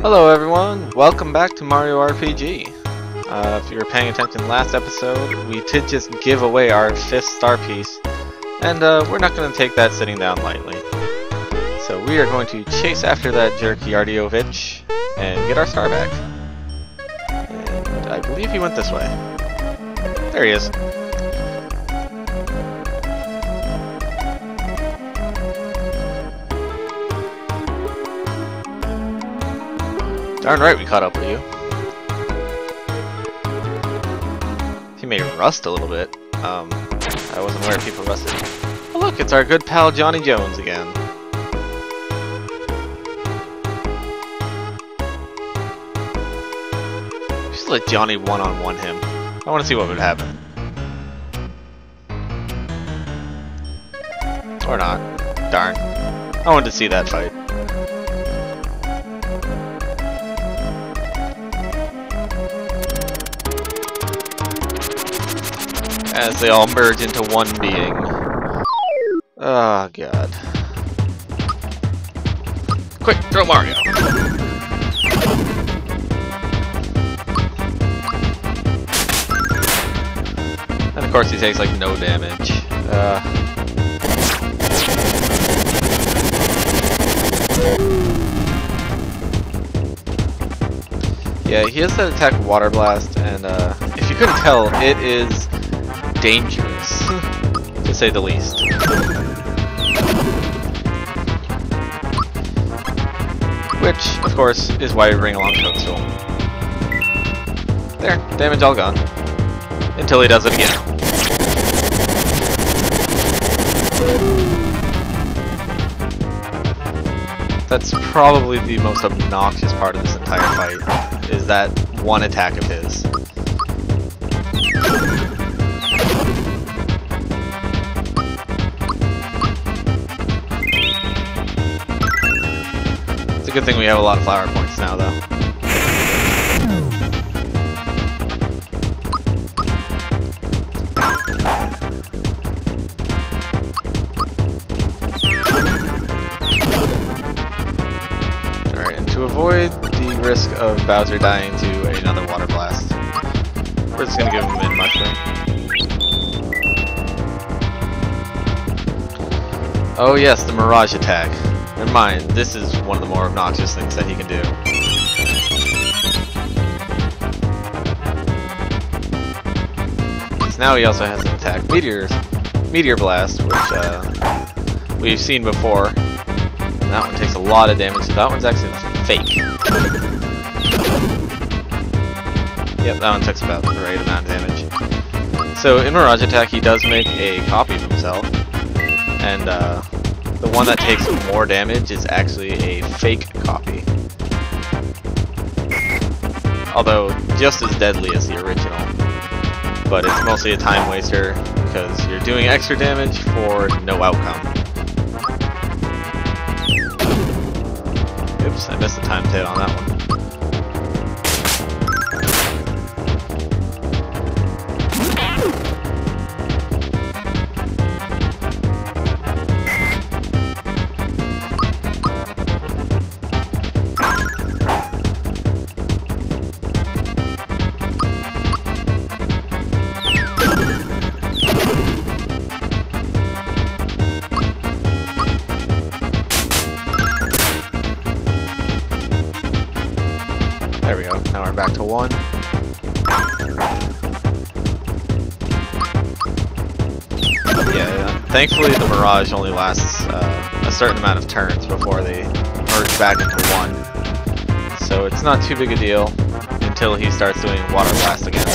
Hello everyone, welcome back to Mario RPG. If you were paying attention last episode, we did just give away our 5th star piece, and we're not going to take that sitting down lightly. So we are going to chase after that jerk Yardiovich and get our star back. And I believe he went this way. There he is. Darn right we caught up with you. He may rust a little bit. I wasn't aware people rusted. Oh look, it's our good pal Johnny Jones again. Just let Johnny one-on-one him. I want to see what would happen. Or not. Darn. I wanted to see that fight. As they all merge into one being. Oh god. Quick, throw Mario! And of course he takes like no damage. Yeah, he has that attack Water Blast, and if you couldn't tell, it is dangerous, to say the least. Which, of course, is why we bring along Toadstool. There, damage all gone. Until he does it again. That's probably the most obnoxious part of this entire fight, is that one attack of his. Good thing we have a lot of flower points now, though. Alright, and to avoid the risk of Bowser dying to another Water Blast, we're just gonna give him Mid Mushroom. Oh yes, the Mirage attack. Never mind, this is one of the more obnoxious things that he can do. Because now he also has an attack, Meteor Blast, which we've seen before. And that one takes a lot of damage, so that one's actually fake. Yep, that one takes about the right amount of damage. So in Mirage Attack he does make a copy of himself, and the one that takes more damage is actually a fake copy. Although just as deadly as the original. But it's mostly a time waster because you're doing extra damage for no outcome. Oops, I missed the time hit on that one. There we go, now we're back to 1. Yeah, thankfully the Mirage only lasts a certain amount of turns before they merge back into 1. So it's not too big a deal until he starts doing Water Blast again.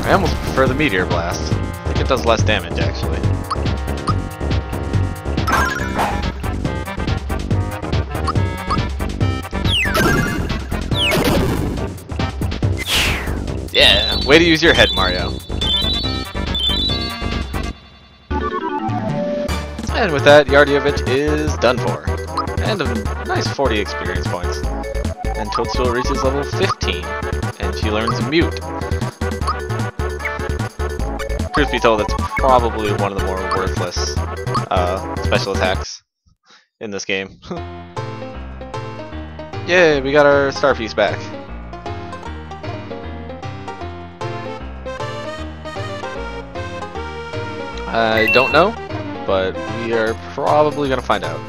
I almost prefer the Meteor Blast. I think it does less damage actually. Yeah, way to use your head, Mario. And with that, Yardiovich is done for. And a nice 40 experience points. And Toadstool reaches level 15, and she learns Mute. Truth be told, that's probably one of the more worthless special attacks in this game. Yay, we got our star piece back. I don't know, but we are probably gonna find out.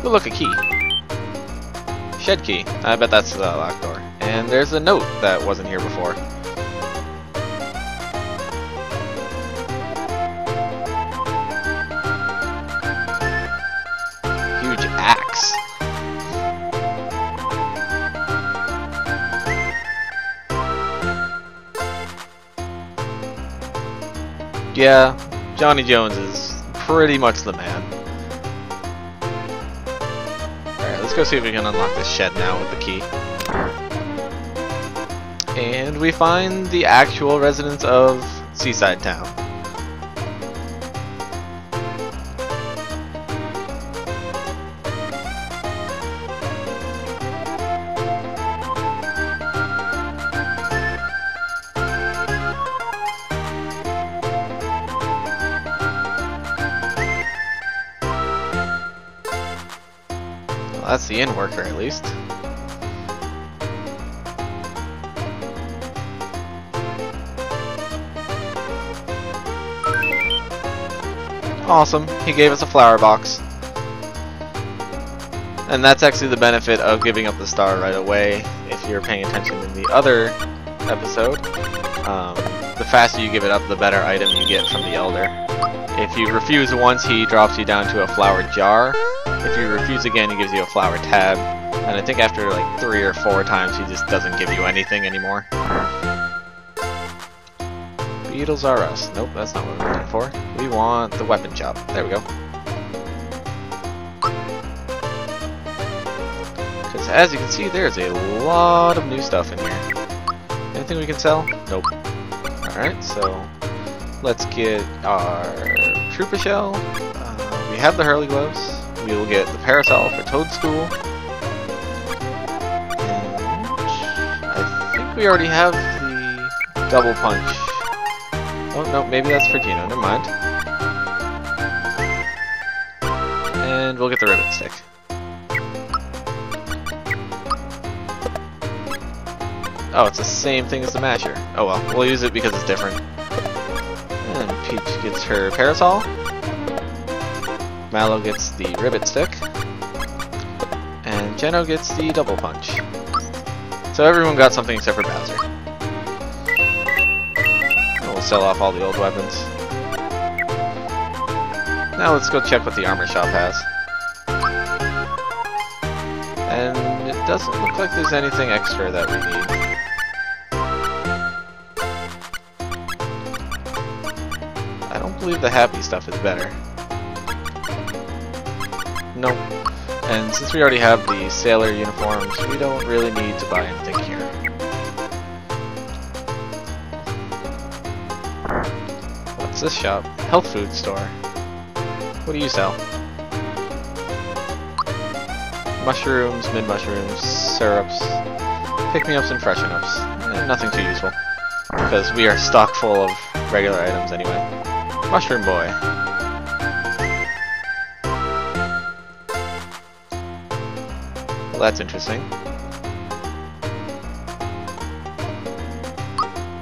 Ooh, look, a key. Shed key. I bet that's the locked door. And there's a note that wasn't here before. Huge axe. Yeah, Johnny Jones is pretty much the man. Alright, let's go see if we can unlock this shed now with the key. And we find the actual residents of Seaside Town. Well, that's the inn worker, at least. Awesome, he gave us a flower box. And that's actually the benefit of giving up the star right away. If you're paying attention in the other episode, the faster you give it up, the better item you get from the Elder. If you refuse once, he drops you down to a flower jar. If you refuse again, he gives you a flower tab. And I think after like 3 or 4 times, he just doesn't give you anything anymore. Beetles are us. Nope, that's not what we're looking for. We want the weapon shop. There we go. Because as you can see, there's a lot of new stuff in here. Anything we can sell? Nope. Alright, so let's get our Trooper Shell. We have the Hurley Gloves. We will get the Parasol for Toadstool. And I think we already have the Double Punch. Oh, no, maybe that's for Gino. Never mind. And we'll get the Ribbon Stick. Oh, it's the same thing as the Masher. Oh well, we'll use it because it's different. And Peach gets her Parasol. Mallow gets the Ribbon Stick. And Geno gets the Double Punch. So everyone got something except for Bowser. Sell off all the old weapons. Now let's go check what the armor shop has. And it doesn't look like there's anything extra that we need. I don't believe the happy stuff is better. Nope. And since we already have the sailor uniforms, we don't really need to buy anything here. This shop, health food store. What do you sell? Mushrooms, mid-mushrooms, syrups, pick-me-ups, and freshen-ups. Nothing too useful, because we are stock full of regular items anyway. Mushroom Boy. Well, that's interesting.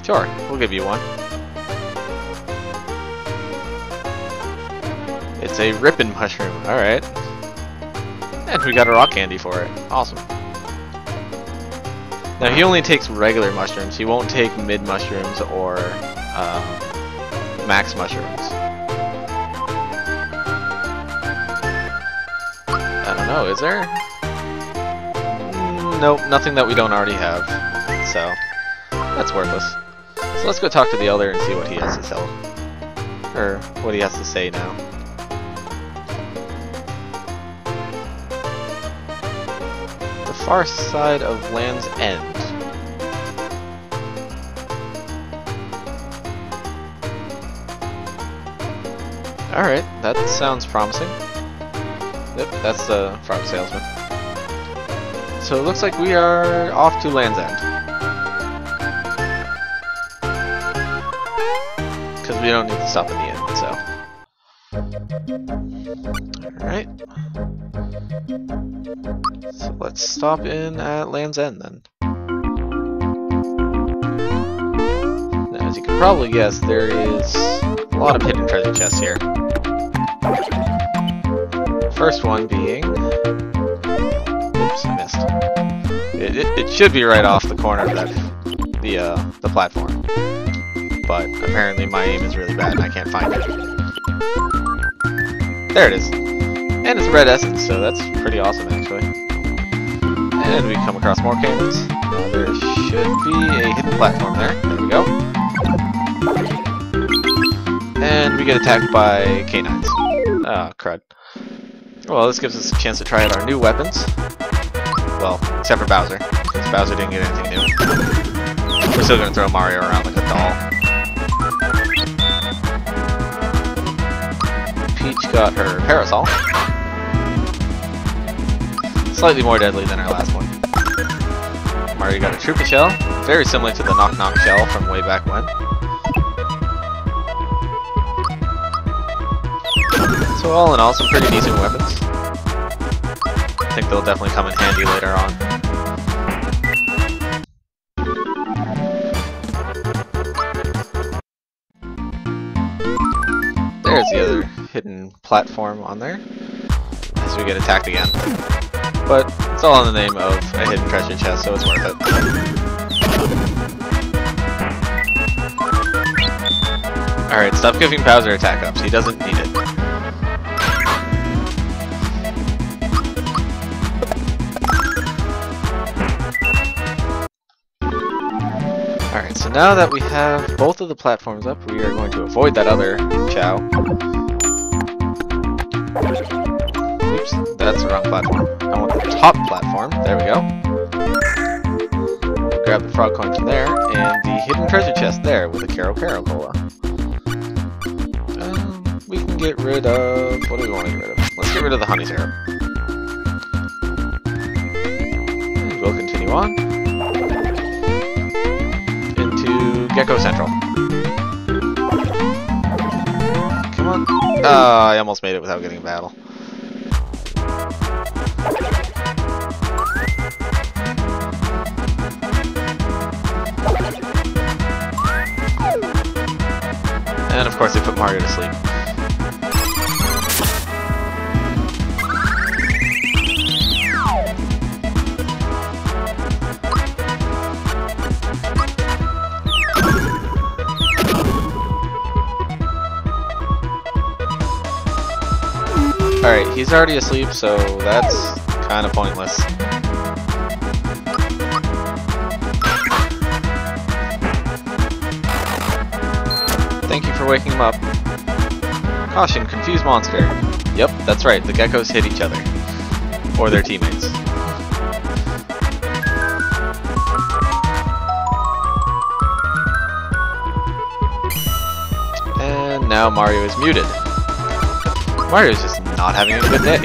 Sure, we'll give you one. It's a rippin' mushroom, alright. And we got a rock candy for it. Awesome. Now he only takes regular mushrooms, he won't take mid mushrooms or max mushrooms. I don't know, is there? Nope, nothing that we don't already have. So, that's worthless. So let's go talk to the Elder and see what he has to sell. Or what he has to say now. Far side of Land's End. Alright, that sounds promising. Yep, that's the frog salesman. So it looks like we are off to Land's End. Because we don't need to stop in the inn, so. Alright. So let's stop in at Land's End then. Now, as you can probably guess, there is a lot of hidden treasure chests here. First one being... Oops, I missed. It should be right off the corner of that, the platform. But apparently my aim is really bad and I can't find it. There it is. And it's red essence, so that's pretty awesome actually. And we come across more cannons. There should be a hidden platform there. There we go. And we get attacked by canines. Oh, crud. Well, this gives us a chance to try out our new weapons. Well, except for Bowser, since Bowser didn't get anything new. We're still gonna throw Mario around like a doll. Peach got her parasol. Slightly more deadly than our last one. Mario got a Troopa shell, very similar to the Knock Knock shell from way back when. So all in all, some pretty decent weapons. I think they'll definitely come in handy later on. There's the other hidden platform on there, as we get attacked again. But it's all in the name of a hidden treasure chest, so it's worth it. Alright, stop giving Bowser attack ups, he doesn't need it. Alright, so now that we have both of the platforms up, we are going to avoid that other Chao. Oops, that's the wrong platform. I want the top platform. There we go. Grab the frog coin from there, and the hidden treasure chest there with a Kero Kero Cola. We can get rid of... what do we want to get rid of? Let's get rid of the honey syrup. And we'll continue on. Gecko Central. Come on. I almost made it without getting a battle. And of course they put Mario to sleep. Alright, he's already asleep, so that's kind of pointless. Thank you for waking him up. Caution, confused monster. Yep, that's right, the geckos hit each other. Or their teammates. And now Mario is muted. Mario's just not having a good day.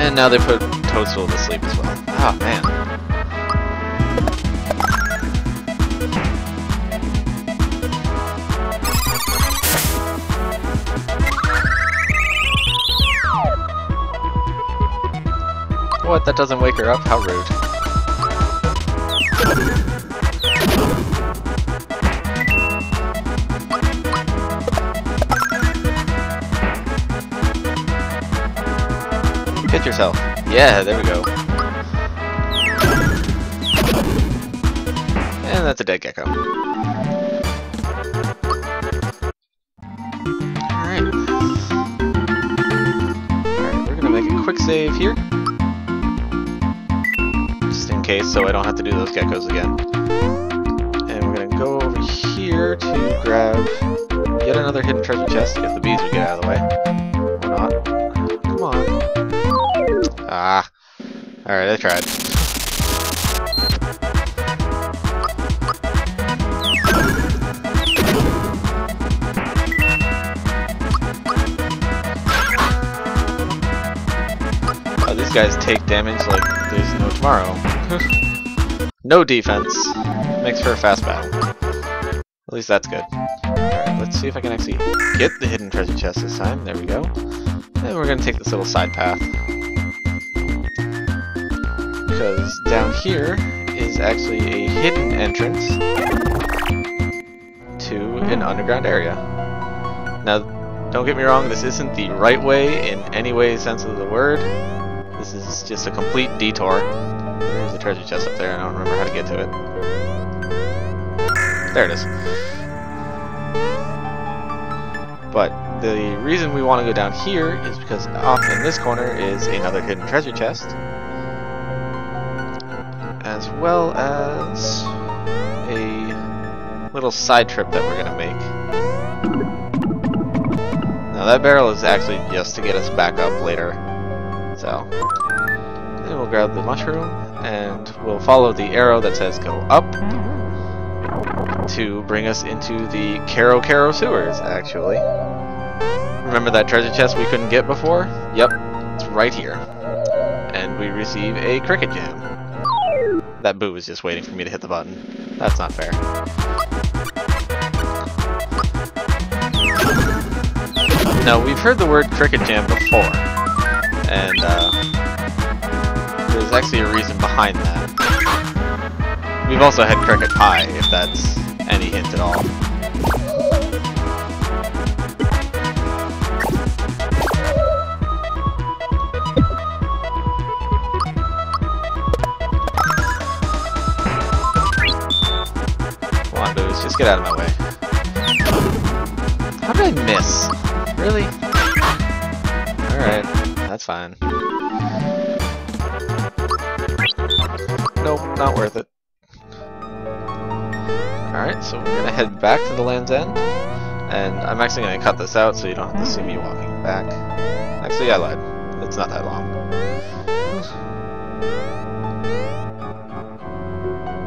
And now they put Toadstool to sleep as well. Oh man. What? That doesn't wake her up? How rude. Hit yourself. Yeah, there we go. And that's a dead gecko. Alright. Alright, we're gonna make a quick save here. Just in case, so I don't have to do those geckos again. And we're gonna go over here to grab yet another hidden treasure chest to get the bees we get out of the way. Or not. Come on. Ah. Alright, I tried. Oh, these guys take damage like there's no tomorrow. No defense. Makes for a fast battle. At least that's good. Alright, let's see if I can actually get the hidden treasure chest this time. There we go. And we're going to take this little side path. Because down here is actually a hidden entrance to an underground area. Now, don't get me wrong, this isn't the right way in any way sense of the word. This is just a complete detour. There's a treasure chest up there, and I don't remember how to get to it. There it is. But the reason we want to go down here is because off in this corner is another hidden treasure chest, as well as a little side trip that we're going to make. Now that barrel is actually just to get us back up later. So, then we'll grab the mushroom, and we'll follow the arrow that says go up to bring us into the Kero Kero sewers, actually. Remember that treasure chest we couldn't get before? Yep, it's right here. And we receive a cricket gem. That boo was just waiting for me to hit the button. That's not fair. Now, we've heard the word cricket gem before, and there's actually a reason behind that. We've also had cricket pie, if that's any hint at all. Come on, Boos, just get out of my way. How did I miss? Really? Alright, that's fine. Nope, not worth it. Alright, so we're gonna head back to the Land's End, and I'm actually gonna cut this out so you don't have to see me walking back. Actually, I lied. It's not that long.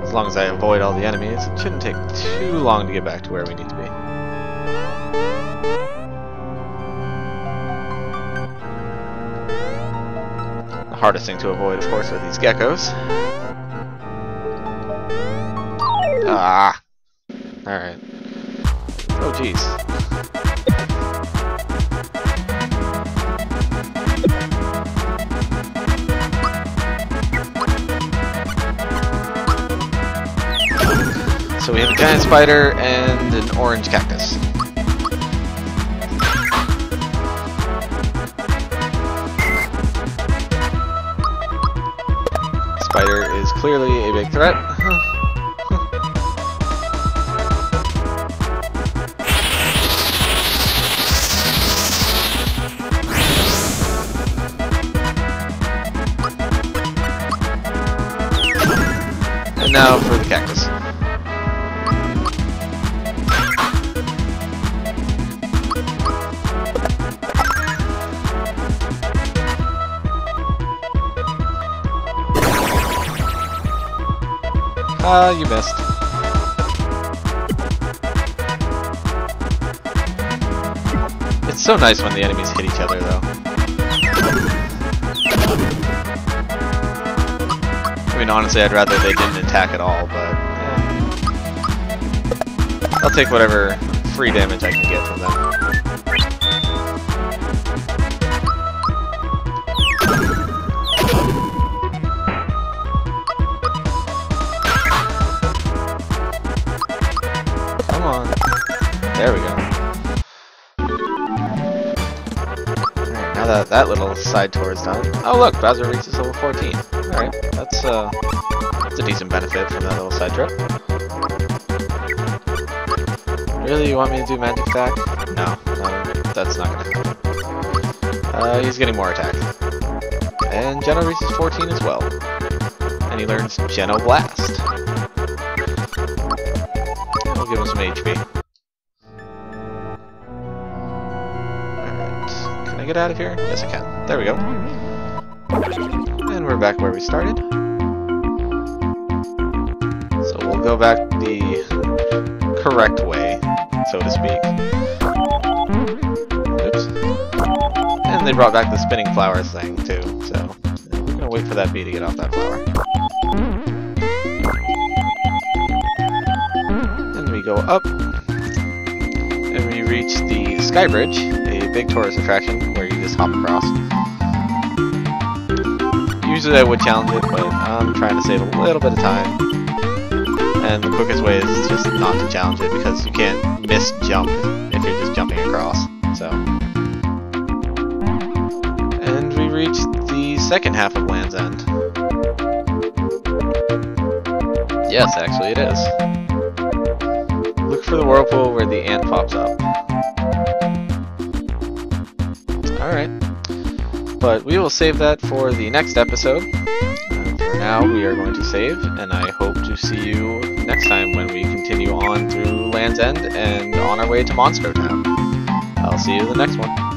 As long as I avoid all the enemies, it shouldn't take too long to get back to where we need to be. The hardest thing to avoid, of course, are these geckos. Ah! Alright. Oh, jeez. So we have a giant spider and an orange cactus. Spider is clearly a big threat. And now for the cactus. You missed. It's so nice when the enemies hit each other, though. I mean, honestly, I'd rather they didn't attack at all, but I'll take whatever free damage I can get from them. Come on. There we go. Alright, now that that little side tour is done. Oh look, Bowser reaches level 14. Alright, that's a decent benefit from that little side trip. Really, you want me to do magic attack? No, that's not gonna happen. He's getting more attack. And Geno reaches 14 as well. And he learns Geno Blast. We'll give him some HP. Alright, can I get out of here? Yes, I can. There we go. And we're back where we started. So we'll go back the correct way, so to speak. Oops. And they brought back the spinning flowers thing too, so we're gonna wait for that bee to get off that flower. go up, and we reach the Sky Bridge, a big tourist attraction where you just hop across. Usually I would challenge it, but I'm trying to save a little bit of time. And the quickest way is just not to challenge it because you can't miss jump if you're just jumping across. So, and we reached the second half of Land's End. Yes, actually it is. Look for the whirlpool where the ant pops up. Alright. But we will save that for the next episode. For now, we are going to save, and I hope to see you next time when we continue on through Land's End and on our way to Monstro Town. I'll see you in the next one.